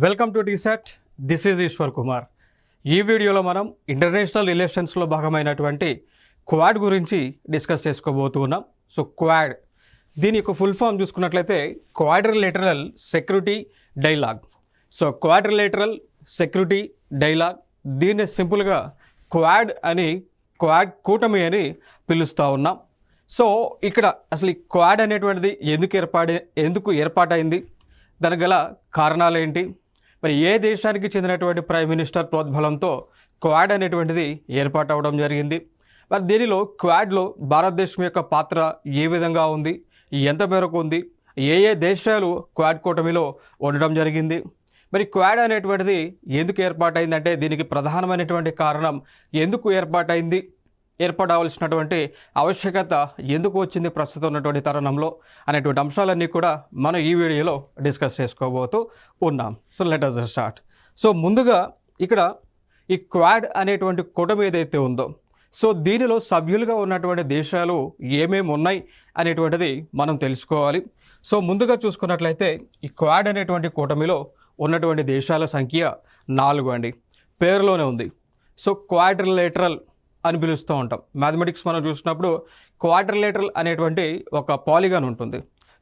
Welcome to TSAT. This is Eshwar Kumar. ఈ వీడియోలో మనం ఇంటర్నేషనల్ రిలేషన్స్లో భాగమైనటువంటి క్వాడ్ గురించి డిస్కస్ చేసుకోబోతున్నాం. సో క్వాడ్ దీని యొక్క ఫుల్ ఫామ్ చూసుకున్నట్లయితే Quadrilateral Security Dialogue. So Quadrilateral Security Dialogue, దీన్ని సింపుల్గా క్వాడ్ అని, క్వాడ్ కూటమి అని పిలుస్తూ ఉన్నాం. సో ఇక్కడ అసలు ఈ క్వాడ్ అనేటువంటిది ఎందుకు ఏర్పాటైంది, దానికి గల కారణాలు ఏంటి, మరి ఏ దేశానికి చెందినటువంటి ప్రైమ్ మినిస్టర్ ప్రోద్బలంతో క్వాడ్ అనేటువంటిది ఏర్పాటు అవ్వడం జరిగింది, మరి దీనిలో క్వాడ్లో భారతదేశం యొక్క పాత్ర ఏ విధంగా ఉంది, ఎంత మేరకు ఉంది, ఏ దేశాలు క్వాడ్ కూటమిలో ఉండడం జరిగింది, మరి క్వాడ్ అనేటువంటిది ఎందుకు ఏర్పాటైందంటే దీనికి ప్రధానమైనటువంటి కారణం ఎందుకు ఏర్పడవలసినటువంటి ఆవశ్యకత ఎందుకు వచ్చింది ప్రస్తుతం ఉన్నటువంటి తరుణంలో అనేటువంటి అంశాలన్నీ కూడా మనం ఈ వీడియోలో డిస్కస్ చేసుకోబోతూ ఉన్నాం. So let us start. So ముందుగా ఇక్కడ ఈ క్వాడ్ అనేటువంటి కూటమి ఏదైతే ఉందో, సో దీనిలో సభ్యులుగా ఉన్నటువంటి దేశాలు ఏమేమి ఉన్నాయి అనేటువంటిది మనం తెలుసుకోవాలి. సో ముందుగా చూసుకున్నట్లయితే ఈ క్వాడ్ అనేటువంటి కూటమిలో ఉన్నటువంటి దేశాల సంఖ్య 4 అండి. పేరులోనే ఉంది. సో క్వాడ్రిలేటరల్ అని పిలుస్తూ ఉంటాం. మ్యాథమెటిక్స్ మనం చూసినప్పుడు క్వాడ్రిలేటరల్ అనేటువంటి ఒక పాలిగాన్ ఉంటుంది.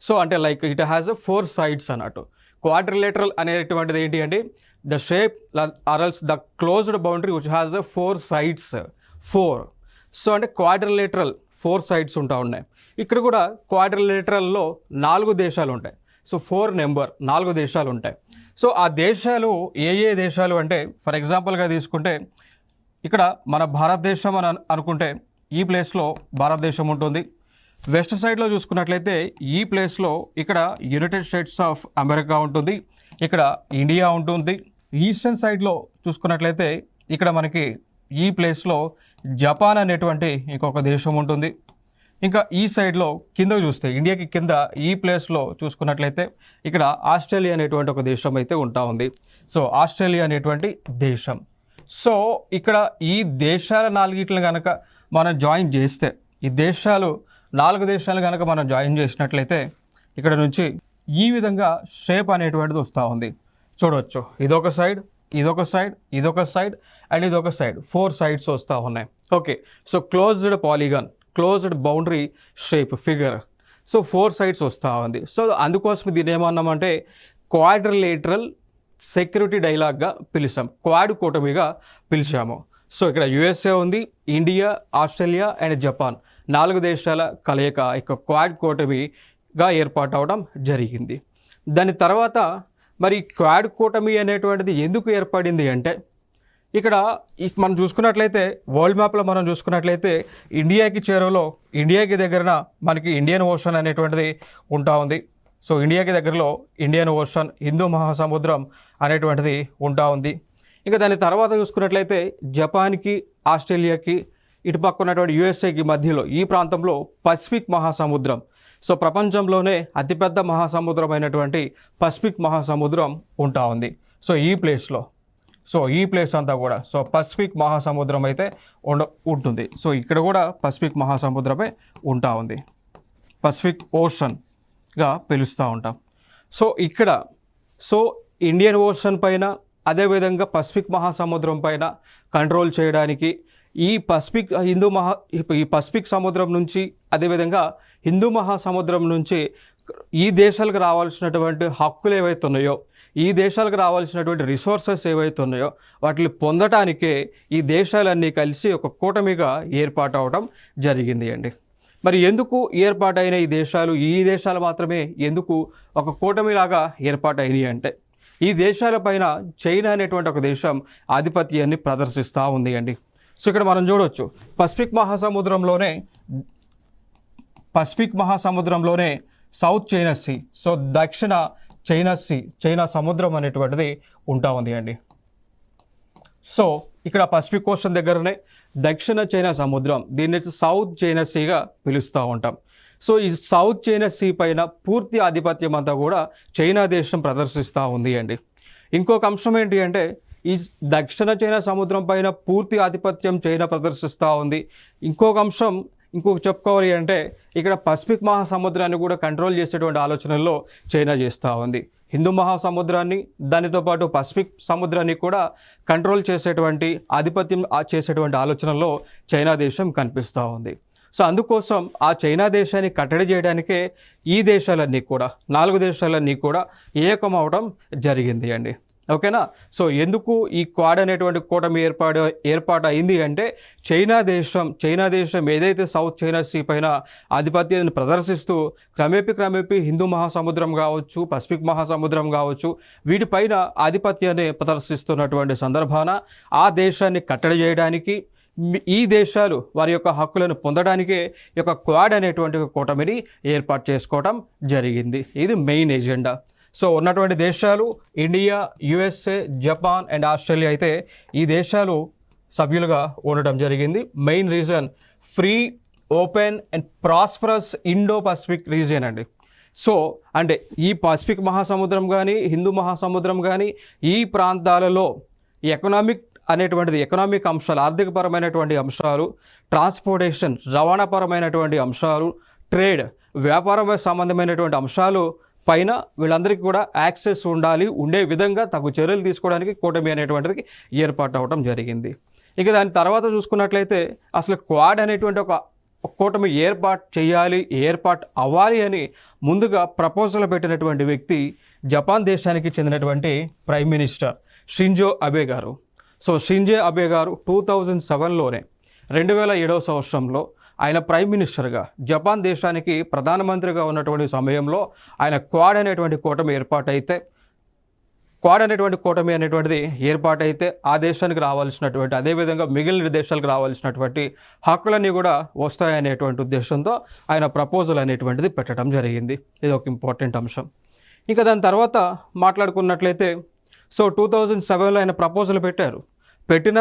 సో అంటే లైక్ ఇట్ హ్యాస్ 4 సైడ్స్ అన్నట్టు. క్వాడ్రిలేటరల్ అనేటువంటిది ఏంటి అంటే the shape or else the closed boundary which has 4 sides 4. So అంటే క్వాడ్రిలేటరల్ 4 సైడ్స్ ఉన్నాయి. ఇక్కడ కూడా క్వాడ్రిలేటరల్లో 4 దేశాలు ఉంటాయి. సో 4 నెంబర్ 4 దేశాలు ఉంటాయి. సో ఆ దేశాలు ఏ దేశాలు అంటే ఫర్ ఎగ్జాంపుల్గా తీసుకుంటే ఇక్కడ మన భారతదేశం అని అనుకుంటే ఈ ప్లేస్లో భారతదేశం ఉంటుంది. వెస్ట్ సైడ్లో చూసుకున్నట్లయితే ఈ ప్లేస్లో ఇక్కడ యునైటెడ్ స్టేట్స్ ఆఫ్ అమెరికా ఉంటుంది, ఇక్కడ ఇండియా ఉంటుంది. ఈస్టర్న్ సైడ్లో చూసుకున్నట్లయితే ఇక్కడ మనకి ఈ ప్లేస్లో జపాన్ అనేటువంటి ఇంకొక దేశం ఉంటుంది. ఇంకా ఈ సైడ్లో కింద చూస్తే ఇండియాకి కింద ఈ ప్లేస్లో చూసుకున్నట్లయితే ఇక్కడ ఆస్ట్రేలియా అనేటువంటి ఒక దేశం అయితే ఉంటా ఉంది. సో ఆస్ట్రేలియా అనేటువంటి దేశం. సో ఇక్కడ ఈ దేశాల 4 కనుక మనం జాయిన్ చేస్తే, ఈ దేశాలు 4 దేశాలు కనుక మనం జాయిన్ చేసినట్లయితే ఇక్కడ నుంచి ఈ విధంగా షేప్ అనేటువంటిది వస్తూ ఉంది. చూడవచ్చు, ఇదొక సైడ్, ఇదొక సైడ్, ఇదొక సైడ్ అండ్ ఇదొక సైడ్, 4 సైడ్స్ వస్తూ ఉన్నాయి. Okay, so closed polygon, closed boundary shape figure. So 4 sides వస్తూ ఉంది. సో అందుకోసం దీన్ని ఏమన్నామంటే క్వాడ్రిలేటరల్ సెక్యూరిటీ డైలాగ్గా పిలిచాం, క్వాడ్ కూటమిగా పిలిచాము. సో ఇక్కడ యుఎస్ఏ ఉంది, ఇండియా, ఆస్ట్రేలియా అండ్ జపాన్ 4 దేశాల కలయిక ఇక క్వాడ్ కూటమిగా ఏర్పాటు అవడం జరిగింది. దాని తర్వాత మరి క్వాడ్ కూటమి అనేటువంటిది ఎందుకు ఏర్పడింది అంటే ఇక్కడ మనం చూసుకున్నట్లయితే వరల్డ్ మ్యాప్లో మనం చూసుకున్నట్లయితే ఇండియాకి దగ్గరన మనకి ఇండియన్ ఓషన్ అనేటువంటిది ఉంటా ఉంది. సో ఇండియాకి దగ్గరలో ఇండియన్ ఓషన్, హిందూ మహాసముద్రం అనేటువంటిది ఉంటా ఉంది. ఇంకా దాని తర్వాత చూసుకున్నట్లయితే జపాన్కి, ఆస్ట్రేలియాకి, ఇటుపక్క ఉన్నటువంటి యుఎస్ఏకి మధ్యలో ఈ ప్రాంతంలో పసిఫిక్ మహాసముద్రం. సో ప్రపంచంలోనే అతిపెద్ద మహాసముద్రం అయినటువంటి పసిఫిక్ మహాసముద్రం ఉంటా ఉంది. సో ఈ ప్లేస్లో, సో ఈ ప్లేస్ అంతా కూడా సో పసిఫిక్ మహాసముద్రం అయితే ఉంటుంది. సో ఇక్కడ కూడా పసిఫిక్ మహాసముద్రమే ఉంటా ఉంది, పసిఫిక్ ఓషన్గా పిలుస్తూ ఉంటాం. సో ఇక్కడ సో ఇండియన్ ఓషన్ పైన, అదేవిధంగా పసిఫిక్ మహాసముద్రం పైన కంట్రోల్ చేయడానికి ఈ పసిఫిక్ సముద్రం నుంచి, అదేవిధంగా హిందూ మహాసముద్రం నుంచి ఈ దేశాలకు రావాల్సినటువంటి హక్కులు ఏవైతే ఉన్నాయో, ఈ దేశాలకు రావాల్సినటువంటి రిసోర్సెస్ ఏవైతే ఉన్నాయో వాటిని పొందటానికే ఈ దేశాలన్నీ కలిసి ఒక కూటమిగా ఏర్పాటు అవడం జరిగింది అండి. మరి ఎందుకు ఏర్పాటైన ఈ దేశాలు మాత్రమే ఎందుకు ఒక కూటమిలాగా ఏర్పాటైనవి అంటే ఈ దేశాలపైన చైనా అనేటువంటి ఒక దేశం ఆధిపత్యాన్ని ప్రదర్శిస్తూ ఉంది అండి. సో ఇక్కడ మనం చూడవచ్చు పసిఫిక్ మహాసముద్రంలోనే సౌత్ చైనా సీ, సో దక్షిణ చైనా సముద్రం అనేటువంటిది ఉంటా ఉంది అండి. సో ఇక్కడ పసిఫిక్ ఓషన్ దగ్గరనే దక్షిణ చైనా సముద్రం, దీన్ని సౌత్ చైనా సీగా పిలుస్తూ ఉంటాం. సో ఈ సౌత్ చైనా సీ పైన పూర్తి ఆధిపత్యం అంతా కూడా చైనా దేశం ప్రదర్శిస్తూ ఉంది అండి. ఇంకొక అంశం ఏంటి అంటే ఈ దక్షిణ చైనా సముద్రం పైన పూర్తి ఆధిపత్యం చైనా ప్రదర్శిస్తూ ఉంది. ఇంకొక చెప్పుకోవాలి అంటే ఇక్కడ పసిఫిక్ మహాసముద్రాన్ని కూడా కంట్రోల్ చేసేటువంటి ఆలోచనల్లో చైనా చేస్తూ ఉంది. హిందూ మహాసముద్రాన్ని దానితో పాటు పసిఫిక్ సముద్రాన్ని కూడా కంట్రోల్ చేసేటువంటి ఆధిపత్యం చేసేటువంటి ఆలోచనలో చైనా దేశం కనిపిస్తూ ఉంది. సో అందుకోసం ఆ చైనా దేశాన్ని కట్టడి చేయడానికే ఈ దేశాలన్నీ కూడా 4 దేశాలన్నీ కూడా ఏకమవడం జరిగింది అండి. ఓకేనా. సో ఎందుకు ఈ క్వాడ్ అనేటువంటి కూటమి ఏర్పాటు అయింది అంటే చైనా దేశం ఏదైతే సౌత్ చైనా సీ పైన ఆధిపత్యాన్ని ప్రదర్శిస్తూ క్రమేపీ హిందూ మహాసముద్రం కావచ్చు, పసిఫిక్ మహాసముద్రం కావచ్చు, వీటిపైన ఆధిపత్యాన్ని ప్రదర్శిస్తున్నటువంటి సందర్భాన ఆ దేశాన్ని కట్టడి చేయడానికి ఈ దేశాలు వారి యొక్క హక్కులను పొందడానికే ఈ యొక్క క్వాడ్ అనేటువంటి కూటమిని ఏర్పాటు చేసుకోవడం జరిగింది. ఇది మెయిన్ ఎజెండా. సో ఉన్నటువంటి దేశాలు India, USA, Japan and Australia అయితే ఈ దేశాలు సభ్యులుగా ఉండడం జరిగింది. Main reason free, open and prosperous Indo Pacific region అండి. సో అంటే ఈ పసిఫిక్ మహాసముద్రం కానీ, హిందూ మహాసముద్రం కానీ, ఈ ప్రాంతాలలో ఎకనామిక్ అంశాలు, ఆర్థికపరమైనటువంటి అంశాలు, ట్రాన్స్పోర్టేషన్ రవాణాపరమైనటువంటి అంశాలు, ట్రేడ్ వ్యాపార సంబంధమైనటువంటి అంశాలు పైన వీళ్ళందరికీ కూడా యాక్సెస్ ఉండే విధంగా తగు చర్యలు తీసుకోవడానికి కూటమి అనేటువంటిది ఏర్పాటు అవ్వడం జరిగింది. ఇక దాని తర్వాత చూసుకున్నట్లయితే అసలు క్వాడ్ అనేటువంటి ఒక కూటమి ఏర్పాటు అవ్వాలి అని ముందుగా ప్రపోజల్ పెట్టినటువంటి వ్యక్తి జపాన్ దేశానికి చెందినటువంటి ప్రైమ్ మినిస్టర్ షింజో అబే గారు. సో షింజో అబే గారు 2007లోనే 2007వ సంవత్సరంలో ఆయన ప్రైమ్ మినిస్టర్గా జపాన్ దేశానికి ప్రధానమంత్రిగా ఉన్నటువంటి సమయంలో ఆయన క్వాడ్ అనేటువంటి కూటమి ఏర్పాటైతే ఆ దేశానికి రావాల్సినటువంటి, అదేవిధంగా మిగిలిన దేశాలకు రావాల్సినటువంటి హక్కులన్నీ కూడా వస్తాయనేటువంటి ఉద్దేశంతో ఆయన ప్రపోజల్ అనేటువంటిది పెట్టడం జరిగింది. ఇది ఒక ఇంపార్టెంట్ అంశం. ఇంకా దాని తర్వాత మాట్లాడుకున్నట్లయితే సో 2007లో ఆయన ప్రపోజల్ పెట్టారు. పెట్టిన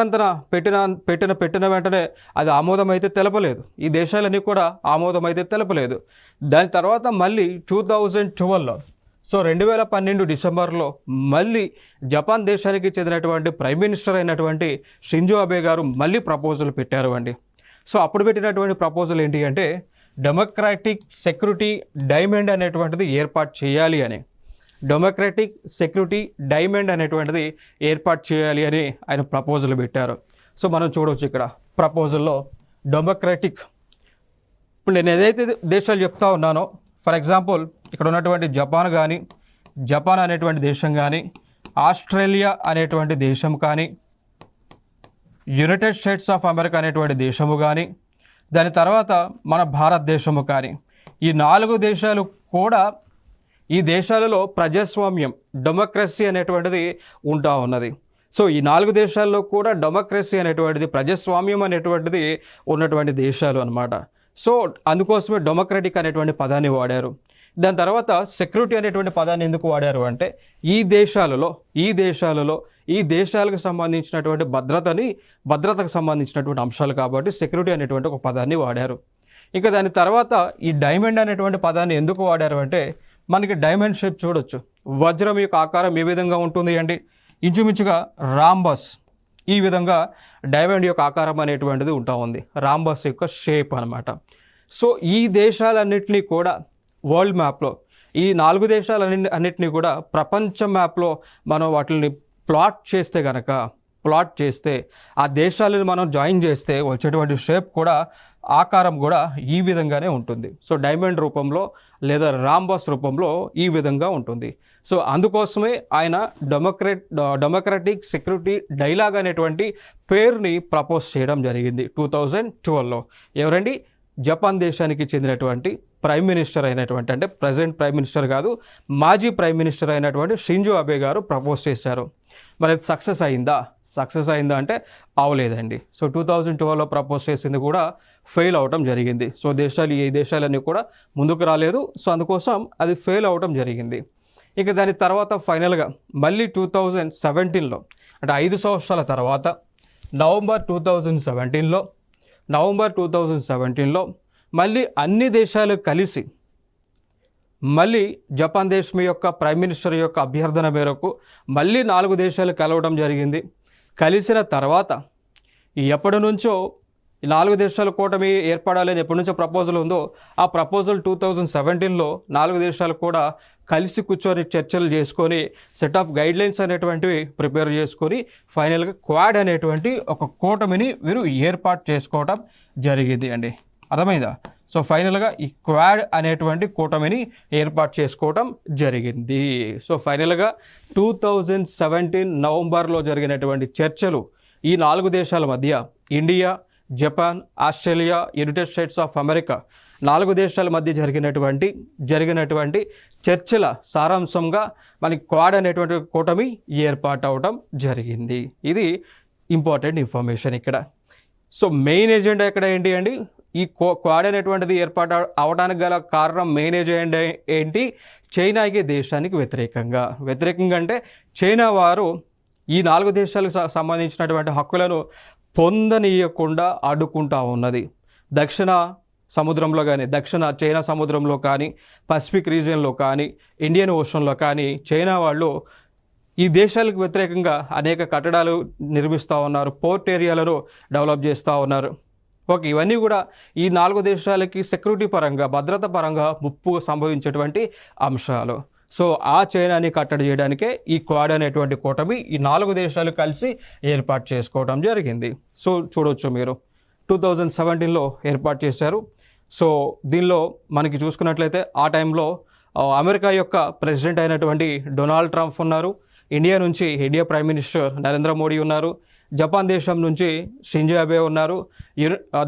వెంటనే అది ఆమోదం అయితే తెలపలేదు. ఈ దేశాలన్నీ కూడా ఆమోదం అయితే తెలపలేదు. దాని తర్వాత మళ్ళీ 2012లో సో 2012 డిసెంబర్లో మళ్ళీ జపాన్ దేశానికి చెందినటువంటి ప్రైమ్ మినిస్టర్ అయినటువంటి షింజో అబే గారు మళ్ళీ ప్రపోజల్ పెట్టారు అండి. సో అప్పుడు పెట్టినటువంటి ప్రపోజల్ ఏంటి అంటే డెమోక్రాటిక్ సెక్యూరిటీ డైమండ్ అనేటువంటిది ఏర్పాటు చేయాలి అని. ఏర్పాటు చేయాలి అని ఆయన ప్రపోజల్ పెట్టారు. సో మనం చూడవచ్చు ఇక్కడ ప్రపోజల్లో డెమోక్రాటిక్, ఇప్పుడు నేను ఏదైతే దేశాలు చెప్తా ఉన్నానో, ఫర్ ఎగ్జాంపుల్ ఇక్కడ ఉన్నటువంటి జపాన్ అనేటువంటి దేశం కానీ, ఆస్ట్రేలియా అనేటువంటి దేశం కానీ, యునైటెడ్ స్టేట్స్ ఆఫ్ అమెరికా అనేటువంటి దేశము కానీ, దాని తర్వాత మన భారతదేశము కానీ, ఈ 4 దేశాలు కూడా ఈ దేశాలలో ప్రజాస్వామ్యం, డెమోక్రసీ అనేటువంటిది ఉంటా ఉన్నది. సో ఈ 4 దేశాల్లో కూడా డెమోక్రసీ అనేటువంటిది, ప్రజాస్వామ్యం అనేటువంటిది ఉన్నటువంటి దేశాలు అన్నమాట. సో అందుకోసమే డెమోక్రటిక్ అనేటువంటి పదాన్ని వాడారు. దాని తర్వాత సెక్యూరిటీ అనేటువంటి పదాన్ని ఎందుకు వాడారు అంటే ఈ దేశాలకు సంబంధించినటువంటి భద్రతకు సంబంధించినటువంటి అంశాలు కాబట్టి సెక్యూరిటీ అనేటువంటి ఒక పదాన్ని వాడారు. ఇక దాని తర్వాత ఈ డైమండ్ అనేటువంటి పదాన్ని ఎందుకు వాడారు అంటే మనకి డైమండ్ షేప్ చూడొచ్చు. వజ్రం యొక్క ఆకారం ఏ విధంగా ఉంటుంది అంటే ఇంచుమించుగా రాంబస్, ఈ విధంగా డైమండ్ యొక్క ఆకారం అనేటువంటిది ఉంటా ఉంది, రాంబస్ యొక్క షేప్ అనమాట. సో ఈ దేశాలన్నింటినీ కూడా వరల్డ్ మ్యాప్లో, ఈ 4 దేశాలన్నింటినీ కూడా ప్రపంచ మ్యాప్లో మనం వాటిని ప్లాట్ చేస్తే ఆ దేశాలను మనం జాయిన్ చేస్తే వచ్చేటువంటి షేప్ కూడా, ఆకారం కూడా ఈ విధంగానే ఉంటుంది. సో డైమండ్ రూపంలో లేదా రాంబస్ రూపంలో ఈ విధంగా ఉంటుంది. సో అందుకోసమే ఆయన డెమోక్రటిక్ సెక్యూరిటీ డైలాగ్ అనేటువంటి పేరుని ప్రపోజ్ చేయడం జరిగింది 2012లో. ఎవరండి? జపాన్ దేశానికి చెందినటువంటి ప్రైమ్ మినిస్టర్ అయినటువంటి, అంటే ప్రజెంట్ ప్రైమ్ మినిస్టర్ కాదు, మాజీ ప్రైమ్ మినిస్టర్ అయినటువంటి షింజో అబే గారు ప్రపోజ్ చేశారు. మరి అది సక్సెస్ అయిందా అంటే అవలేదండి. సో 2012లో ప్రపోజ్ చేసింది కూడా ఫెయిల్ అవటం జరిగింది. సో ఈ దేశాలన్నీ కూడా ముందుకు రాలేదు. సో అందుకోసం అది ఫెయిల్ అవటం జరిగింది. ఇక దాని తర్వాత ఫైనల్గా మళ్ళీ 2017లో, అంటే 5 సంవత్సరాల తర్వాత నవంబర్ 2017లో మళ్ళీ అన్ని దేశాలు కలిసి మళ్ళీ జపాన్ దేశం యొక్క ప్రైమ్ మినిస్టర్ యొక్క అభ్యర్థన మేరకు మళ్ళీ 4 దేశాలు కలవడం జరిగింది. కలిసిన తర్వాత ఎప్పటి నుంచో ఈ 4 దేశాల కూటమి ఏర్పడాలి అని ఎప్పటి నుంచో ప్రపోజల్ ఉందో ఆ ప్రపోజల్ 2017లో 4 దేశాలు కూడా కలిసి కూర్చొని చర్చలు చేసుకొని సెట్ ఆఫ్ గైడ్లైన్స్ అనేటువంటివి ప్రిపేర్ చేసుకొని ఫైనల్గా క్వాడ్ అనేటువంటి ఒక కూటమిని వీరు ఏర్పాటు చేసుకోవటం జరిగింది అండి. అర్థమైందా? సో ఫైనల్గా ఈ క్వాడ్ అనేటువంటి కూటమిని ఏర్పాటు చేసుకోవటం జరిగింది. సో ఫైనల్గా 2017 నవంబర్లో జరిగినటువంటి చర్చలు ఈ 4 దేశాల మధ్య India, Japan, Australia, United states of America 4 దేశాల మధ్య జరిగినటువంటి చర్చల సారాంశంగా మనకి క్వాడ్ అనేటువంటి కూటమి ఏర్పాటు అవడం జరిగింది. ఇది ఇంపార్టెంట్ ఇన్ఫర్మేషన్ ఇక్కడ. సో మెయిన్ ఎజెండా ఇక్కడ ఏంటి అండి? ఈ క్వాడ్ అనేటువంటిది ఏర్పాటు అవడానికి గల కారణం మెయిన్ ఎజెండా ఏంటి? చైనాకి దేశానికి వ్యతిరేకంగా అంటే చైనా వారు ఈ 4 దేశాలకు సంబంధించినటువంటి హక్కులను పొందనీయకుండా అడ్డుకుంటా ఉన్నది. దక్షిణ సముద్రంలో కానీ, దక్షిణ చైనా సముద్రంలో కానీ, పసిఫిక్ రీజియన్లో కానీ, ఇండియన్ ఓషన్లో కానీ చైనా వాళ్ళు ఈ దేశాలకు వ్యతిరేకంగా అనేక కట్టడాలు నిర్మిస్తూ ఉన్నారు, పోర్ట్ ఏరియాలను డెవలప్ చేస్తూ ఉన్నారు. ఓకే, ఇవన్నీ కూడా ఈ 4 దేశాలకి సెక్యూరిటీ పరంగా, భద్రత పరంగా ముప్పు సంభవించేటువంటి అంశాలు. సో ఆ చైనాని కట్టడి చేయడానికే ఈ క్వాడ్ అనేటువంటి కూటమి ఈ 4 దేశాలు కలిసి ఏర్పాటు చేసుకోవడం జరిగింది. సో చూడవచ్చు మీరు 2017లో ఏర్పాటు చేశారు. సో దీనిలో మనకి చూసుకున్నట్లయితే ఆ టైంలో అమెరికా యొక్క ప్రెసిడెంట్ అయినటువంటి డొనాల్డ్ ట్రంప్ ఉన్నారు, India prime minister Narendra Modi ఉన్నారు, జపాన్ దేశం నుంచి షింజో అబే ఉన్నారు,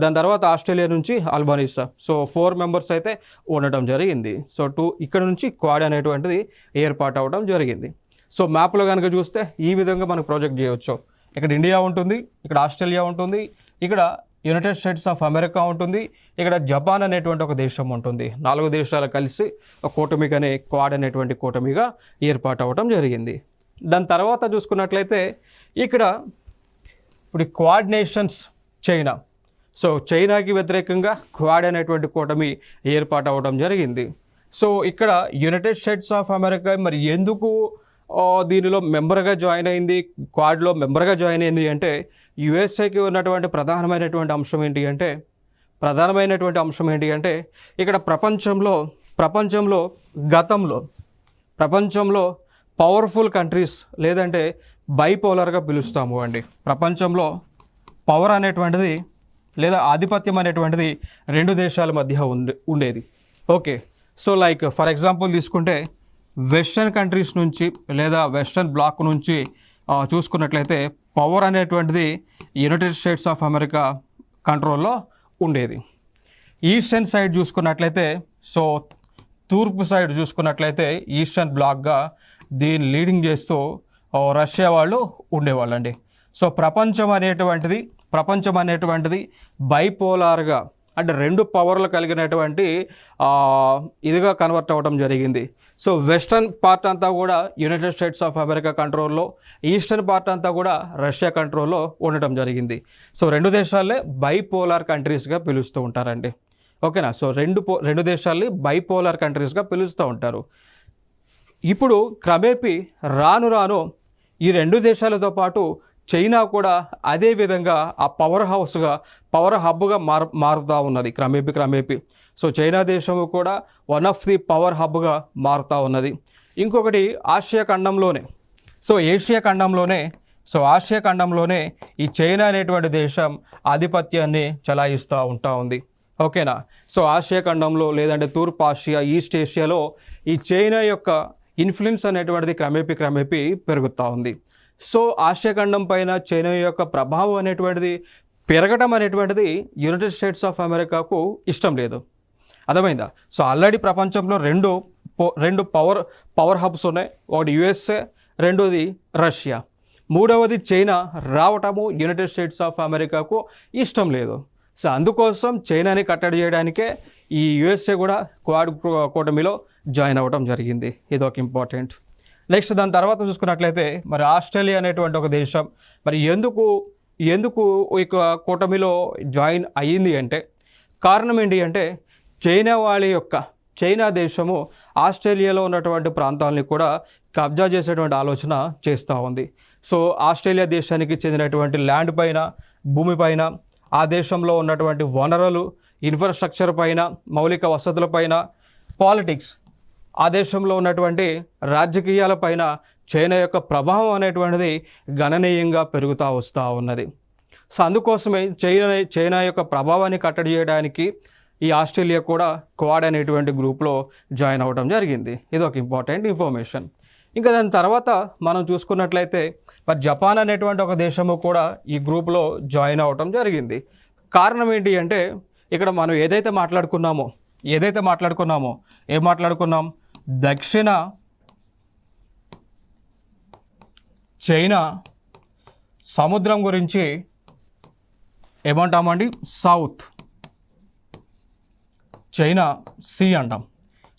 దాని తర్వాత ఆస్ట్రేలియా నుంచి అల్బనీసా. సో 4 మెంబర్స్ అయితే ఉండటం జరిగింది. సో ఇక్కడ నుంచి క్వాడ్ అనేటువంటిది ఏర్పాటు అవ్వడం జరిగింది. సో మ్యాప్లో కనుక చూస్తే ఈ విధంగా మనకు ప్రాజెక్ట్ చేయవచ్చు. ఇక్కడ ఇండియా ఉంటుంది, ఇక్కడ ఆస్ట్రేలియా ఉంటుంది, ఇక్కడ యునైటెడ్ స్టేట్స్ ఆఫ్ అమెరికా ఉంటుంది, ఇక్కడ జపాన్ అనేటువంటి ఒక దేశం ఉంటుంది. 4 దేశాలు కలిసి ఒక కూటమిగానే క్వాడ్ అనేటువంటి కూటమిగా ఏర్పాటు అవ్వడం జరిగింది. దాని తర్వాత చూసుకున్నట్లయితే ఇక్కడ ఇప్పుడు క్వాడ్ నేషన్స్ చైనా. సో చైనాకి వ్యతిరేకంగా క్వాడ్ అనేటువంటి కూటమి ఏర్పాటు అవ్వడం జరిగింది. సో ఇక్కడ యునైటెడ్ స్టేట్స్ ఆఫ్ అమెరికా మరి ఎందుకు దీనిలో మెంబర్గా జాయిన్ అయింది, క్వాడ్లో మెంబర్గా జాయిన్ అయింది అంటే యుఎస్ఏకి ఉన్నటువంటి ప్రధానమైనటువంటి అంశం ఏంటి అంటే ఇక్కడ ప్రపంచంలో గతంలో పవర్ఫుల్ కంట్రీస్ లేదంటే బైపోలర్గా పిలుస్తాము అండి. ప్రపంచంలో పవర్ అనేటువంటిది లేదా ఆధిపత్యం అనేటువంటిది 2 దేశాల మధ్య ఉండేది. Okay, so like for example తీసుకుంటే వెస్టర్న్ కంట్రీస్ నుంచి లేదా వెస్టర్న్ బ్లాక్ నుంచి చూసుకున్నట్లయితే పవర్ అనేటువంటిది యునైటెడ్ స్టేట్స్ ఆఫ్ అమెరికా కంట్రోల్లో ఉండేది. ఈస్టర్న్ సైడ్ చూసుకున్నట్లయితే, సో తూర్పు సైడ్ చూసుకున్నట్లయితే ఈస్టర్న్ బ్లాక్గా దీన్ని లీడింగ్ చేస్తూ రష్యా వాళ్ళు ఉండేవాళ్ళండి. సో ప్రపంచం అనేటువంటిది బైపోలార్గా అంటే 2 పవర్లు కలిగినటువంటి ఇదిగా కన్వర్ట్ అవ్వడం జరిగింది. సో వెస్టర్న్ పార్ట్ అంతా కూడా యునైటెడ్ స్టేట్స్ ఆఫ్ అమెరికా కంట్రోల్లో, ఈస్టర్న్ పార్ట్ అంతా కూడా రష్యా కంట్రోల్లో ఉండటం జరిగింది. సో 2 దేశాలే బైపోలార్ కంట్రీస్గా పిలుస్తూ ఉంటారండి. ఓకేనా? సో 2 దేశాలని బైపోలార్ కంట్రీస్గా పిలుస్తూ ఉంటారు. ఇప్పుడు క్రమేపీ రాను ఈ 2 దేశాలతో పాటు చైనా కూడా అదే విధంగా ఆ పవర్ హబ్గా మారుతూ ఉన్నది క్రమేపీ. సో చైనా దేశము కూడా వన్ ఆఫ్ ది పవర్ హబ్గా మారుతూ ఉన్నది. ఇంకొకటి ఆసియా ఖండంలోనే ఈ చైనా అనేటువంటి దేశం ఆధిపత్యాన్ని చలాయిస్తూ ఉంది. ఓకేనా? సో ఆసియా ఖండంలో లేదంటే తూర్పు ఆసియా, ఈస్ట్ ఏషియాలో ఈ చైనా యొక్క ఇన్ఫ్లుయెన్స్ అనేటువంటిది క్రమేపీ పెరుగుతూ ఉంది. సో ఆసియా ఖండం పైన చైనా యొక్క ప్రభావం అనేటువంటిది పెరగడం అనేటువంటిది యునైటెడ్ స్టేట్స్ ఆఫ్ అమెరికాకు ఇష్టం లేదు. అర్థమైందా? సో ఆల్రెడీ ప్రపంచంలో రెండు పవర్ హబ్స్ ఉన్నాయి. ఒకటి యుఎస్ఏ, రెండోది రష్యా, మూడవది చైనా రావటము యునైటెడ్ స్టేట్స్ ఆఫ్ అమెరికాకు ఇష్టం లేదు. సో అందుకోసం చైనాని కట్టడి చేయడానికే ఈ యుఎస్ఏ కూడా క్వాడ్ కూటమిలో జాయిన్ అవ్వడం జరిగింది. ఇది ఒక ఇంపార్టెంట్. నెక్స్ట్ దాని తర్వాత చూసుకున్నట్లయితే మరి ఆస్ట్రేలియా అనేటువంటి ఒక దేశం మరి ఎందుకు ఇక కూటమిలో జాయిన్ అయ్యింది అంటే కారణం ఏంటి అంటే చైనా దేశము ఆస్ట్రేలియాలో ఉన్నటువంటి ప్రాంతాలని కూడా కబ్జా చేసేటువంటి ఆలోచన చేస్తూ ఉంది. సో ఆస్ట్రేలియా దేశానికి చెందినటువంటి ల్యాండ్ పైన, భూమి పైన ఆ దేశంలో ఉన్నటువంటి వనరులు, ఇన్ఫ్రాస్ట్రక్చర్ పైన, మౌలిక వసతులపైన, పాలిటిక్స్, ఆ దేశంలో ఉన్నటువంటి రాజకీయాలపైన చైనా యొక్క ప్రభావం అనేటువంటిది గణనీయంగా పెరుగుతూ వస్తూ ఉన్నది. సో అందుకోసమే చైనా యొక్క ప్రభావాన్ని కట్టడి చేయడానికి ఈ ఆస్ట్రేలియా కూడా క్వాడ్ అనేటువంటి గ్రూప్లో జాయిన్ అవ్వడం జరిగింది. ఇది ఒక ఇంపార్టెంట్ ఇన్ఫర్మేషన్. ఇంకా దాని తర్వాత మనం చూసుకున్నట్లయితే మరి జపాన్ అనేటువంటి ఒక దేశము కూడా ఈ గ్రూప్లో జాయిన్ అవ్వటం జరిగింది. కారణం ఏంటి అంటే ఇక్కడ మనం ఏదైతే మాట్లాడుకున్నామో ఏం మాట్లాడుకున్నాం, దక్షిణ చైనా సముద్రం గురించి ఏమంటామండి, సౌత్ చైనా సీ అంటాం.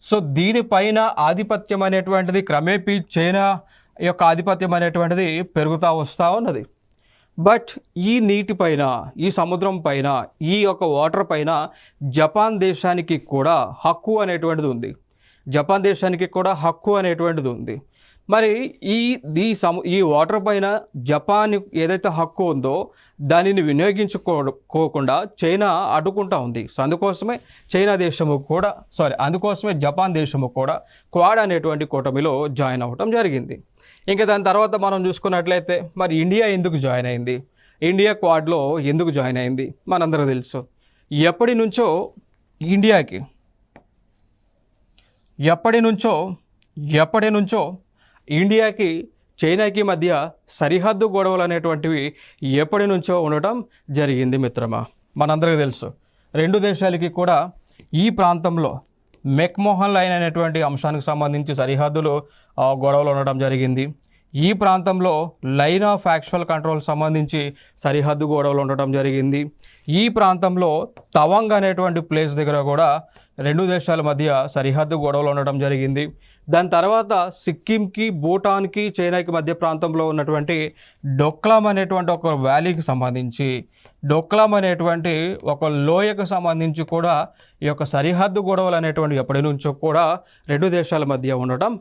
సో దీనిపైన ఆధిపత్యం అనేటువంటిది క్రమేపీ చైనా యొక్క ఆధిపత్యం అనేటువంటిది పెరుగుతూ వస్తూ ఉన్నది. బట్ ఈ నీటిపైన, ఈ సముద్రం పైన, ఈ యొక్క వాటర్ పైన జపాన్ దేశానికి కూడా హక్కు అనేటువంటిది ఉంది. మరి ఈ వాటర్ పైన జపాన్ ఏదైతే హక్కు ఉందో దానిని వినియోగించుకోకుండా చైనా అడ్డుకుంటా ఉంది. సో అందుకోసమే జపాన్ దేశము కూడా క్వాడ్ అనేటువంటి కూటమిలో జాయిన్ అవ్వటం జరిగింది. ఇంకా దాని తర్వాత మనం చూసుకున్నట్లయితే మరి ఇండియా ఎందుకు జాయిన్ అయింది, ఇండియా క్వాడ్లో ఎందుకు జాయిన్ అయింది మనందరూ తెలుసు. ఎప్పటి నుంచో ఇండియాకి చైనాకి మధ్య సరిహద్దు గొడవలు అనేటువంటివి ఎప్పటి నుంచో ఉండటం జరిగింది మిత్రమా. మనందరికీ తెలుసు రెండు దేశాలకి కూడా ఈ ప్రాంతంలో మెక్మోహన్ లైన్ అనేటువంటి అంశానికి సంబంధించి సరిహద్దులు గొడవలు ఉండటం జరిగింది. ఈ ప్రాంతంలో లైన్ ఆఫ్ యాక్చువల్ కంట్రోల్ సంబంధించి సరిహద్దు గొడవలు ఉండటం జరిగింది. ఈ ప్రాంతంలో తవాంగ్ అనేటువంటి ప్లేస్ దగ్గర కూడా రెండు దేశాల మధ్య సరిహద్దు గొడవలు ఉండటం జరిగింది. దాని తర్వాత సిక్కింకి, భూటాన్కి, చైనాకి మధ్య ప్రాంతంలో ఉన్నటువంటి డోక్లాం అనేటువంటి ఒక వ్యాలీకి సంబంధించి, డోక్లాం అనేటువంటి ఒక లోయకు సంబంధించి కూడా ఈ యొక్క సరిహద్దు గొడవలు అనేటువంటి ఎప్పటి నుంచో కూడా రెండు దేశాల మధ్య ఉండటం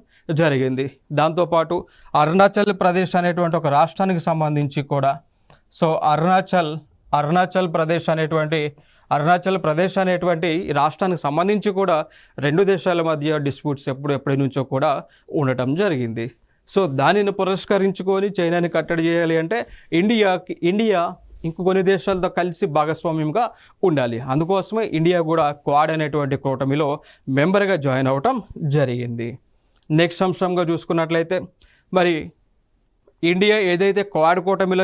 జరిగింది. దాంతోపాటు అరుణాచల్ ప్రదేశ్ అనేటువంటి ఒక రాష్ట్రానికి సంబంధించి కూడా, సో అరుణాచల్ ప్రదేశ్ అనేటువంటి రాష్ట్రానికి సంబంధించి కూడా రెండు దేశాల మధ్య డిస్ప్యూట్స్ ఎప్పటి నుంచో కూడా ఉండటం జరిగింది. సో దానిని పురస్కరించుకొని చైనాని కట్టడి చేయాలి అంటే ఇండియా ఇంకొన్ని దేశాలతో కలిసి భాగస్వామ్యంగా ఉండాలి. అందుకోసమే ఇండియా కూడా క్వాడ్ అనేటువంటి కూటమిలో మెంబర్గా జాయిన్ అవ్వటం జరిగింది. నెక్స్ట్ అంశంగా చూసుకున్నట్లయితే మరి ఇండియా ఏదైతే క్వాడ్ కూటమిలో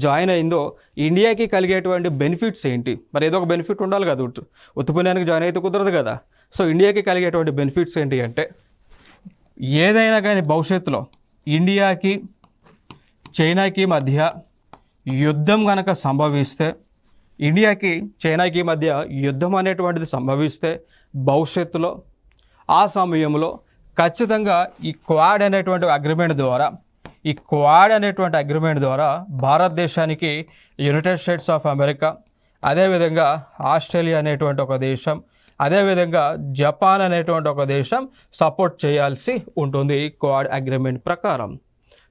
జాయిన్ అయిందో ఇండియాకి కలిగేటువంటి బెనిఫిట్స్ ఏంటి? మరి ఏదో ఒక బెనిఫిట్ ఉండాలి కదా, ఉత్తుపుణ్యానికి జాయిన్ అయితే కుదరదు కదా. సో ఇండియాకి కలిగేటువంటి బెనిఫిట్స్ ఏంటి అంటే, ఏదైనా కానీ భవిష్యత్తులో ఇండియాకి చైనాకి మధ్య యుద్ధం కనుక సంభవిస్తే, చైనాకి మధ్య యుద్ధం అనేటువంటిది సంభవిస్తే భవిష్యత్తులో ఆ సమయంలో ఖచ్చితంగా ఈ క్వాడ్ అనేటువంటి అగ్రిమెంట్ ద్వారా భారతదేశానికి యునైటెడ్ స్టేట్స్ ఆఫ్ అమెరికా, అదేవిధంగా ఆస్ట్రేలియా అనేటువంటి ఒక దేశం, అదేవిధంగా జపాన్ అనేటువంటి ఒక దేశం సపోర్ట్ చేయాల్సి ఉంటుంది క్వాడ్ అగ్రిమెంట్ ప్రకారం.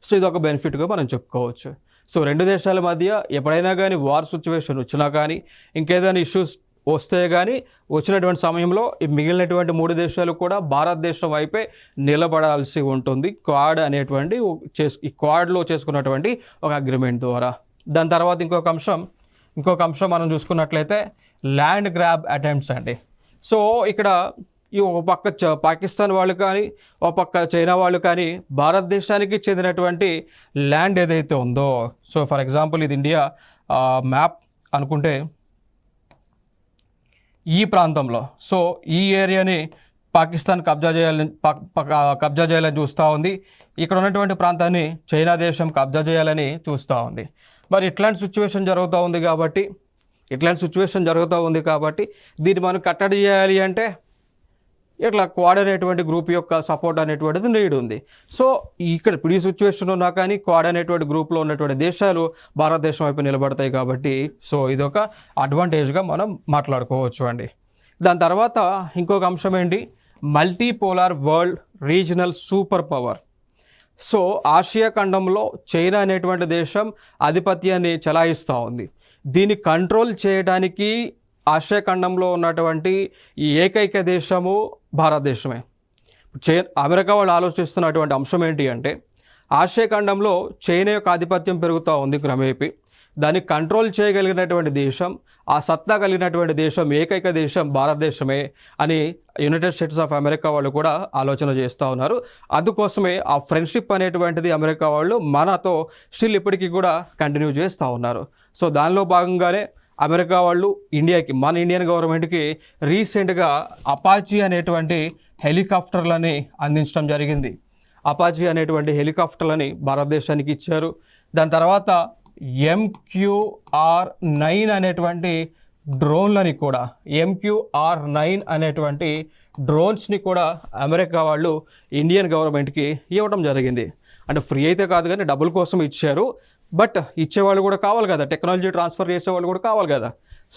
సో ఇది ఒక బెనిఫిట్గా మనం చెప్పుకోవచ్చు. సో రెండు దేశాల మధ్య ఎప్పుడైనా కానీ వార్ సిచ్యువేషన్ వచ్చినా కానీ, ఇంకేదైనా ఇష్యూస్ వస్తే కానీ, వచ్చినటువంటి సమయంలో ఈ మిగిలినటువంటి మూడు దేశాలు కూడా భారతదేశం వైపే నిలబడాల్సి ఉంటుంది క్వాడ్ అనేటువంటి ఈ క్వాడ్లో చేసుకున్నటువంటి ఒక అగ్రిమెంట్ ద్వారా. దాని తర్వాత ఇంకొక అంశం మనం చూసుకున్నట్లయితే ల్యాండ్ గ్రాబ్ అటెంప్ట్స్ అండి. సో ఇక్కడ ఈ ఒక పక్క పాకిస్తాన్ వాళ్ళు కానీ, ఒక పక్క చైనా వాళ్ళు కానీ భారతదేశానికి చెందినటువంటి ల్యాండ్ ఏదైతే ఉందో, సో ఫర్ ఎగ్జాంపుల్ ఇది ఇండియా మ్యాప్ అనుకుంటే, ఈ ప్రాంతంలో, సో ఈ ఏరియాని పాకిస్తాన్ కబ్జా చేయాలని చూస్తూ ఉంది. ఇక్కడ ఉన్నటువంటి ప్రాంతాన్ని చైనా దేశం కబ్జా చేయాలని చూస్తూ ఉంది. మరి ఇట్లాంటి సిచ్యువేషన్ జరుగుతూ ఉంది కాబట్టి దీన్ని మనం కట్టడి చేయాలి అంటే ఇట్లా క్వాడ్ అనేటువంటి గ్రూప్ యొక్క సపోర్ట్ అనేటువంటిది నీడ్ ఉంది. సో ఇక్కడ ఈ సిచ్యువేషన్ ఉన్నా కానీ క్వాడ్ అనేటువంటి గ్రూప్లో ఉన్నటువంటి దేశాలు భారతదేశం వైపు నిలబడతాయి కాబట్టి, సో ఇదొక అడ్వాంటేజ్గా మనం మాట్లాడుకోవచ్చు అండి. దాని తర్వాత ఇంకొక అంశం ఏంటి, multipolar world regional super power. So Asia ఖండంలో చైనా అనేటువంటి దేశం ఆధిపత్యాన్ని చెలాయిస్తూ ఉంది. దీన్ని కంట్రోల్ చేయడానికి ఆసియా ఖండంలో ఉన్నటువంటి ఈ ఏకైక దేశము భారతదేశమే. అమెరికా వాళ్ళు ఆలోచిస్తున్నటువంటి అంశం ఏంటి అంటే, ఆసియా ఖండంలో చైనా యొక్క ఆధిపత్యం పెరుగుతూ ఉంది క్రమేపీ. దాన్ని కంట్రోల్ చేయగలిగినటువంటి దేశం, ఆ సత్తా కలిగినటువంటి దేశం, ఏకైక దేశం భారతదేశమే అని యునైటెడ్ స్టేట్స్ ఆఫ్ అమెరికా వాళ్ళు కూడా ఆలోచన చేస్తూ ఉన్నారు. అందుకోసమే ఆ ఫ్రెండ్షిప్ అనేటువంటిది అమెరికా వాళ్ళు మనతో స్టిల్ ఇప్పటికీ కూడా కంటిన్యూ చేస్తూ ఉన్నారు. సో దానిలో భాగంగానే అమెరికా వాళ్ళు ఇండియాకి, మన ఇండియన్ గవర్నమెంట్కి రీసెంట్గా అపాచీ అనేటువంటి హెలికాప్టర్లని అందించడం జరిగింది. అపాచీ అనేటువంటి హెలికాప్టర్లని భారతదేశానికి ఇచ్చారు. దాని తర్వాత MQR-9 అనేటువంటి డ్రోన్లని కూడా, MQR-9 అనేటువంటి డ్రోన్స్ని కూడా అమెరికా వాళ్ళు ఇండియన్ గవర్నమెంట్కి ఇవ్వడం జరిగింది. అంటే ఫ్రీ అయితే కాదు కానీ డబ్బుల కోసం ఇచ్చారు. బట్ ఇచ్చేవాళ్ళు కూడా కావాలి కదా, టెక్నాలజీ ట్రాన్స్ఫర్ చేసేవాళ్ళు కూడా కావాలి కదా.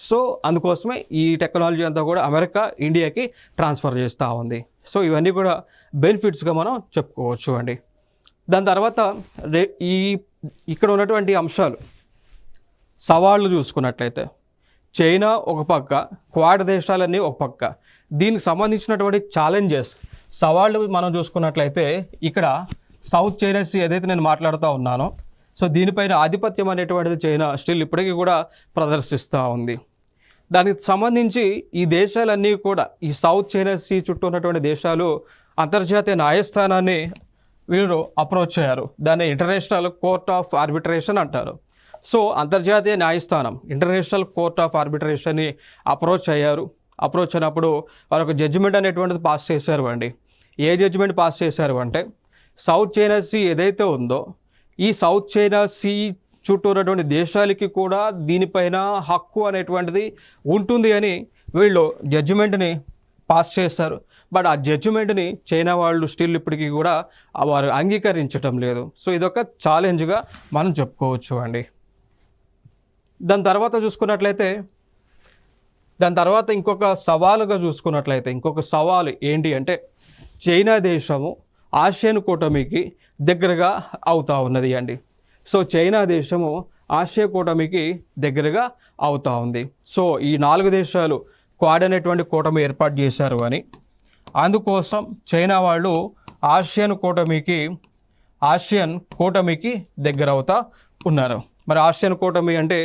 సో అందుకోసమే ఈ టెక్నాలజీ అంతా కూడా అమెరికా ఇండియాకి ట్రాన్స్ఫర్ చేస్తూ ఉంది. సో ఇవన్నీ కూడా బెనిఫిట్స్గా మనం చెప్పుకోవచ్చు అండి. దాని తర్వాత ఇక్కడ ఉన్నటువంటి అంశాలు, సవాళ్ళు చూసుకున్నట్లయితే చైనా ఒక పక్క, క్వాడ్ దేశాలన్నీ ఒక పక్క. దీనికి సంబంధించినటువంటి ఛాలెంజెస్, సవాళ్ళు మనం చూసుకున్నట్లయితే ఇక్కడ సౌత్ చైనా సీ ఏదైతే నేను మాట్లాడుతూ ఉన్నానో, సో దీనిపైన ఆధిపత్యం అనేటువంటిది చైనా స్టిల్ ఇప్పటికీ కూడా ప్రదర్శిస్తూ ఉంది. దానికి సంబంధించి ఈ దేశాలన్నీ కూడా, ఈ సౌత్ చైనా సీ చుట్టూ ఉన్నటువంటి దేశాలు అంతర్జాతీయ న్యాయస్థానాన్ని వీరు అప్రోచ్ అయ్యారు. దాన్ని ఇంటర్నేషనల్ కోర్ట్ ఆఫ్ ఆర్బిట్రేషన్ అంటారు. సో అంతర్జాతీయ న్యాయస్థానం, ఇంటర్నేషనల్ కోర్ట్ ఆఫ్ ఆర్బిట్రేషన్ని అప్రోచ్ అయ్యారు. అప్రోచ్ అయినప్పుడు వారు ఒక జడ్జిమెంట్ అనేటువంటిది పాస్ చేశారు అండి. ఏ జడ్జిమెంట్ పాస్ చేశారు అంటే, సౌత్ చైనా సీ ఏదైతే ఉందో, ఈ సౌత్ చైనా సీ చుట్టూ ఉన్నటువంటి దేశాలకి కూడా దీనిపైన హక్కు అనేటువంటిది ఉంటుంది అని వీళ్ళు జడ్జిమెంట్ని పాస్ చేశారు. బట్ ఆ జడ్జిమెంట్ని చైనా వాళ్ళు స్టిల్ ఇప్పటికీ కూడా వారు అంగీకరించటం లేదు. సో ఇదొక ఛాలెంజ్గా మనం చెప్పుకోవచ్చు అండి. దాని తర్వాత చూసుకున్నట్లయితే, దాని తర్వాత ఇంకొక సవాలుగా చూసుకున్నట్లయితే, ఇంకొక సవాలు ఏంటి అంటే, చైనా దేశము ఆసియన్ కూటమికి దగ్గరగా అవుతూ ఉన్నది అండి. సో చైనా దేశము ఆసియా కూటమికి దగ్గరగా అవుతూ ఉంది. సో ఈ 4 దేశాలు క్వాడ్ అనేటువంటి కూటమి ఏర్పాటు చేశారు అని, అందుకోసం చైనా వాళ్ళు ఆసియన్ కూటమికి దగ్గర అవుతా ఉన్నారు. మరి ఆసియన్ కూటమి అంటే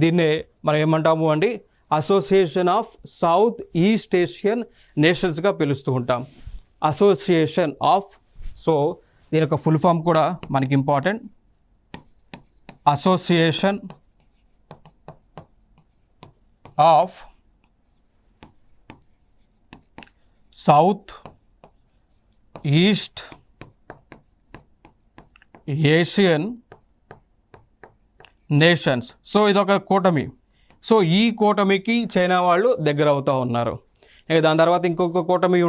దీన్నే మనం ఏమంటాము అండి, association of South East Asian నేషన్స్గా పిలుస్తూ ఉంటాం. అసోసియేషన్ ఆఫ్, సో దీని యొక్క ఫుల్ ఫామ్ కూడా మనకి important, association of South East Asian nations. So ఇదొక కూటమి. సో ఈ కూటమికి చైనా వాళ్ళు దగ్గర అవుతూ ఉన్నారు. దాని తర్వాత ఇంకొక కూటమి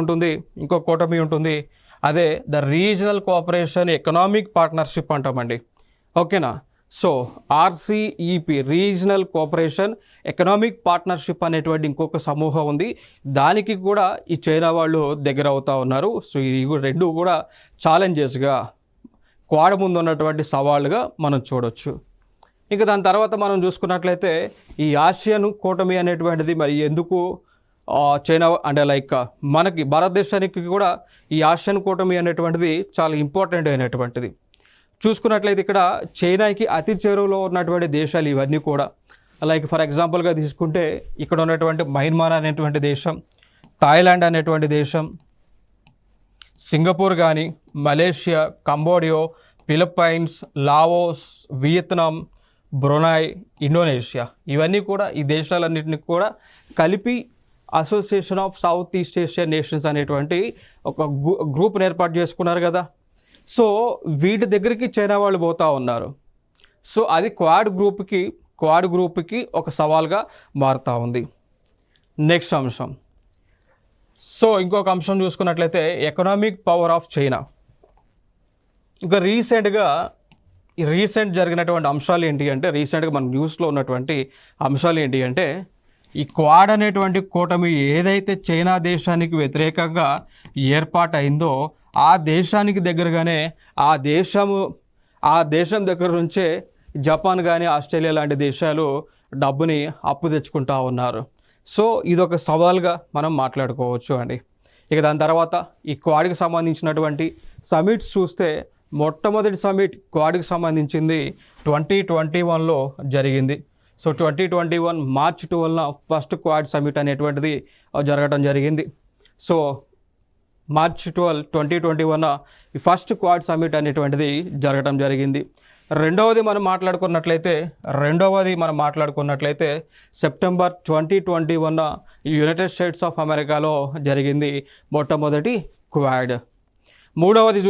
ఉంటుంది, అదే the regional cooperation economic partnership అంటామండి. ఓకేనా. So RCEP, regional cooperation economic partnership అనేటువంటి ఇంకొక సమూహం ఉంది. దానికి కూడా ఈ చైనా వాళ్ళు దగ్గర అవుతూ ఉన్నారు. సో ఈ రెండు కూడా ఛాలెంజెస్గా, క్వాడ్ ముందు ఉన్నటువంటి సవాళ్ళుగా మనం చూడొచ్చు. ఇంకా దాని తర్వాత మనం చూసుకున్నట్లయితే, ఈ ఆసియన్ కూటమి అనేటువంటిది మరి ఎందుకు చైనా అంటే మనకి భారతదేశానికి కూడా ఈ ఆసియన్ కూటమి అనేటువంటిది చాలా ఇంపార్టెంట్ అయినటువంటిది. చూసుకున్నట్లయితే ఇక్కడ చైనాకి అతి చేరువలో ఉన్నటువంటి దేశాలు ఇవన్నీ కూడా. ఫర్ ఎగ్జాంపుల్గా తీసుకుంటే ఇక్కడ ఉన్నటువంటి మయన్మార్ అనేటువంటి దేశం, థాయిలాండ్ అనేటువంటి దేశం, సింగపూర్ కానీ, Malaysia, Cambodia, Philippines, Laos, Vietnam, Brunei, Indonesia, ఇవన్నీ కూడా ఈ దేశాలన్నింటినీ కూడా కలిపి association of South East Asian nations అనేటువంటి ఒక గ్రూప్ని ఏర్పాటు చేసుకున్నారు కదా. సో వీటి దగ్గరికి చైనా వాళ్ళు పోతూ ఉన్నారు. సో అది క్వాడ్ గ్రూప్కి ఒక సవాల్గా మారుతూ ఉంది. నెక్స్ట్ అంశం, సో ఇంకొక అంశం చూసుకున్నట్లయితే ఎకనామిక్ పవర్ ఆఫ్ చైనా. ఇంకా రీసెంట్ జరిగినటువంటి అంశాలు ఏంటి అంటే, రీసెంట్గా మన న్యూస్లో ఉన్నటువంటి అంశాలు ఏంటి అంటే, ఈ క్వాడ్ అనేటువంటి కూటమి ఏదైతే చైనా దేశానికి వ్యతిరేకంగా ఏర్పాటైందో ఆ దేశానికి దగ్గరగానే ఆ దేశం దగ్గర నుంచే జపాన్ కానీ ఆస్ట్రేలియా లాంటి దేశాలు డబ్బుని అప్పు తెచ్చుకుంటా ఉన్నారు. సో ఇదొక సవాల్గా మనం మాట్లాడుకోవచ్చు అండి. ఇక దాని తర్వాత ఈ క్వాడ్కి సంబంధించినటువంటి సమిట్స్ చూస్తే మొట్టమొదటి సమిట్ క్వాడ్కి సంబంధించింది 2021లో జరిగింది. సో 2021 మార్చ్ 12న ఫస్ట్ క్వాడ్ సమిట్ అనేటువంటిది జరగడం జరిగింది. సో మార్చ్ 12, 2021 ఈ ఫస్ట్ క్వాడ్ సమిట్ అనేటువంటిది జరగడం జరిగింది. రెండవది మనం మాట్లాడుకున్నట్లయితే సెప్టెంబర్ 2021 యునైటెడ్ స్టేట్స్ ఆఫ్ అమెరికాలో జరిగింది మొట్టమొదటి క్వాడ్. మూడవది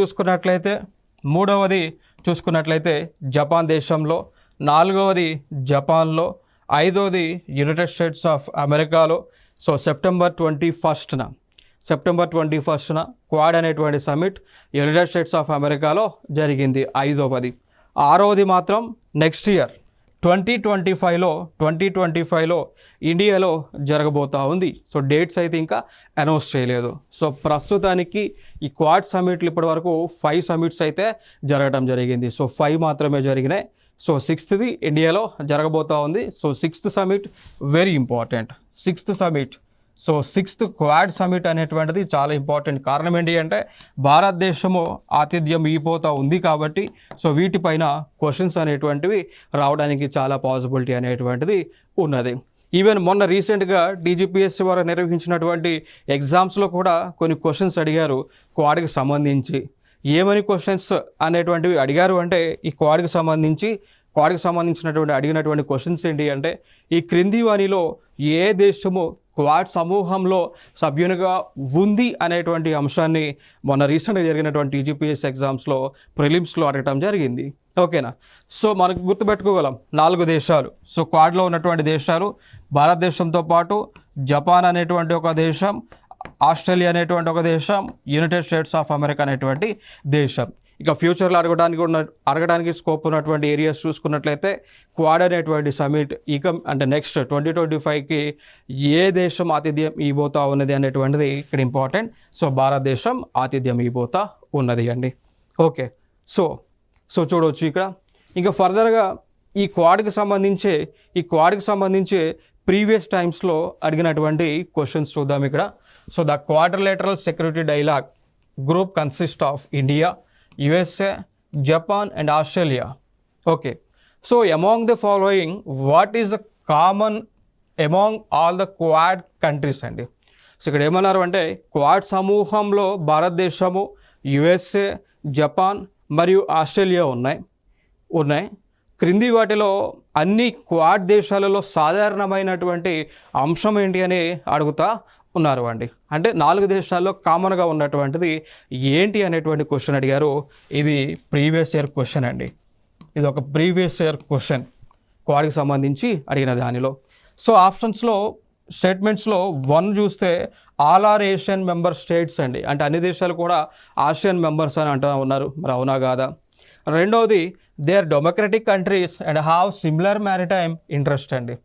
చూసుకున్నట్లయితే జపాన్ దేశంలో, నాలుగవది జపాన్లో, ఐదవది యునైటెడ్ స్టేట్స్ ఆఫ్ అమెరికాలో. సో సెప్టెంబర్ 21న క్వాడ్ అనేటువంటి సమిట్ యునైటెడ్ స్టేట్స్ ఆఫ్ అమెరికాలో జరిగింది, ఐదవది. ఆరవది మాత్రం నెక్స్ట్ ఇయర్ 2025లో ఇండియాలో జరగబోతూ ఉంది. సో డేట్స్ అయితే ఇంకా అనౌన్స్ చేయలేదు. సో ప్రస్తుతానికి ఈ క్వాడ్ సమిట్లు ఇప్పటి వరకు 5 సమిట్స్ అయితే జరగడం జరిగింది. సో 5 మాత్రమే జరిగినాయి. సో 6th ఇండియాలో జరగబోతూ ఉంది. So 6th summit very important. 6th summit, so 6th quad summit అనేటువంటిది చాలా ఇంపార్టెంట్. కారణం ఏంటి అంటే భారతదేశము ఆతిథ్యం ఇవ్వబోతూ ఉంది కాబట్టి సో వీటిపైన క్వశ్చన్స్ అనేటువంటివి రావడానికి చాలా పాసిబిలిటీ అనేటువంటిది ఉన్నది. ఈవెన్ మొన్న రీసెంట్గా DGPSC వారు నిర్వహించినటువంటి ఎగ్జామ్స్లో కూడా కొన్ని క్వశ్చన్స్ అడిగారు క్వాడ్కి సంబంధించి. ఏమని క్వశ్చన్స్ అనేటువంటివి అడిగారు అంటే ఈ క్వాడ్కి సంబంధించినటువంటి అడిగినటువంటి క్వశ్చన్స్ ఏంటి అంటే ఈ క్రింది వానిలో ఏ దేశము క్వాడ్ సమూహంలో సభ్యునిగా ఉంది అనేటువంటి అంశాన్ని మొన్న రీసెంట్గా జరిగినటువంటి DGPSC ఎగ్జామ్స్లో ప్రిలిమ్స్లో అడగటం జరిగింది. ఓకేనా? సో మనకు గుర్తుపెట్టుకోగలం 4 దేశాలు. సో క్వాడ్లో ఉన్నటువంటి దేశాలు భారతదేశంతో పాటు జపాన్ అనేటువంటి ఒక దేశం, ఆస్ట్రేలియా అనేటువంటి ఒక దేశం, యునైటెడ్ స్టేట్స్ ఆఫ్ అమెరికా అనేటువంటి దేశం. ఇక ఫ్యూచర్లో అడగడానికి స్కోప్ ఉన్నటువంటి ఏరియాస్ చూసుకున్నట్లయితే క్వాడ్ అనేటువంటి సమిట్ అంటే నెక్స్ట్ 2025కి ఏ దేశం ఆతిథ్యం ఇవ్వబోతా ఉన్నది అనేటువంటిది ఇక్కడ ఇంపార్టెంట్. సో భారతదేశం ఆతిథ్యం ఇవ్వబోతా ఉన్నది అండి. ఓకే, సో చూడవచ్చు ఇక్కడ. ఇంకా ఫర్దర్గా ఈ క్వాడ్కి సంబంధించి ప్రీవియస్ టైమ్స్లో అడిగినటువంటి క్వశ్చన్స్ చూద్దాం ఇక్కడ. So the quadrilateral Security dialogue group consist of India, USA, Japan and Australia. Okay, so among the following, what is the common among all the quad countries అండి? సో ఇక్కడ ఏమన్నారు అంటే క్వాడ్ సమూహంలో భారతదేశము, USA, జపాన్ మరియు Australia ఉన్నాయి. క్రింది వాటిలో అన్ని క్వాడ్ దేశాలలో సాధారణమైనటువంటి అంశం ఏంటి అని అడుగుతా ఉన్నారు అండి. అంటే 4 దేశాల్లో కామన్గా ఉన్నటువంటిది ఏంటి అనేటువంటి క్వశ్చన్ అడిగారు. ఇది ప్రీవియస్ ఇయర్ క్వశ్చన్ అండి. ఇది ఒక ప్రీవియస్ ఇయర్ క్వశ్చన్ క్వాడ్కి సంబంధించి అడిగిన దానిలో. సో స్టేట్మెంట్స్లో 1 చూస్తే all are Asian member states అండి. అంటే అన్ని దేశాలు కూడా ఆసియన్ మెంబర్స్ అని అంటూ ఉన్నారు. మరి అవునా కాదా? రెండవది they are democratic countries and have similar maritime interest అండి.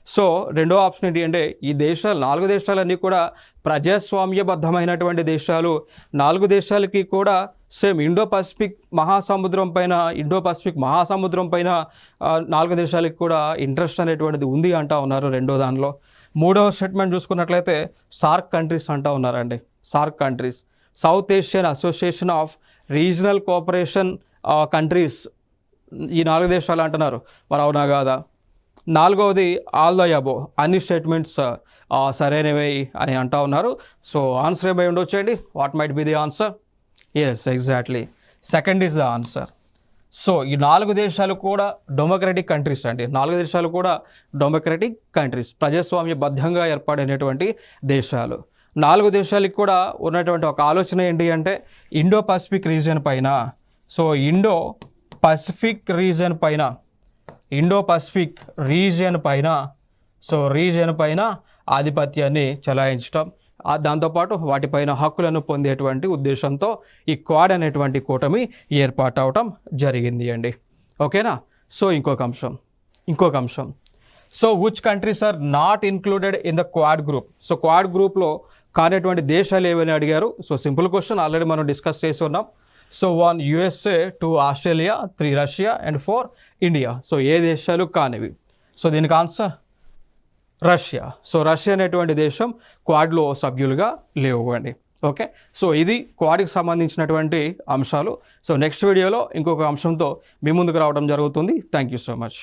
సో రెండో ఆప్షన్ ఏంటి అంటే ఈ 4 దేశాలన్నీ కూడా ప్రజాస్వామ్యబద్ధమైనటువంటి దేశాలు. 4 దేశాలకి కూడా సేమ్ ఇండో పసిఫిక్ మహాసముద్రం పైన 4 దేశాలకి కూడా ఇంట్రెస్ట్ అనేటువంటిది ఉంది అంటూ ఉన్నారు రెండో దానిలో. మూడవ స్టేట్మెంట్ చూసుకున్నట్లయితే సార్క్ కంట్రీస్ అంటూ ఉన్నారండి. SAARC countries, south Asian association of regional cooperation countries, ఈ 4 దేశాలు అంటున్నారు. మరి అవునా కాదా? నాలుగవది ఆల్ ద అబో, అన్ని స్టేట్మెంట్స్ సరైనవి అని అంటూ ఉన్నారు. సో ఆన్సర్ ఏమై ఉండొచ్చండి? What might be the answer? Yes, exactly second is the answer. So ఈ 4 దేశాలు కూడా డెమోక్రటిక్ కంట్రీస్ అండి. 4 దేశాలు కూడా డెమోక్రటిక్ కంట్రీస్, ప్రజాస్వామ్యబద్ధంగా ఏర్పడినటువంటి దేశాలు. 4 దేశాలకు కూడా ఉన్నటువంటి ఒక ఆలోచన ఏంటి అంటే ఇండో పసిఫిక్ రీజియన్ పైన, సో ఇండో పసిఫిక్ రీజియన్ పైన ఆధిపత్యాన్ని చెలాయించడం, దాంతోపాటు వాటిపైన హక్కులను పొందేటువంటి ఉద్దేశంతో ఈ క్వాడ్ అనేటువంటి కూటమి ఏర్పాటు అవటం జరిగింది అండి. ఓకేనా? సో ఇంకొక అంశం so which countries are not included in the quad group? So quad గ్రూప్లో కానటువంటి దేశాలు ఏవని అడిగారు. సో సింపుల్ క్వశ్చన్ ఆల్రెడీ మనం డిస్కస్ చేసి ఉన్నాం. So 1 USA, 2 Australia, 3 Russia and 4 India. So ఏ దేశాలు కానివి. సో దీనికి ఆన్సర్ రష్యా. సో రష్యా అనేటువంటి దేశం క్వాడ్లో సభ్యులుగా లేవండి. ఓకే, సో ఇది క్వాడ్కి సంబంధించినటువంటి అంశాలు. సో నెక్స్ట్ వీడియోలో ఇంకొక అంశంతో మీ ముందుకు రావడం జరుగుతుంది. Thank you so much.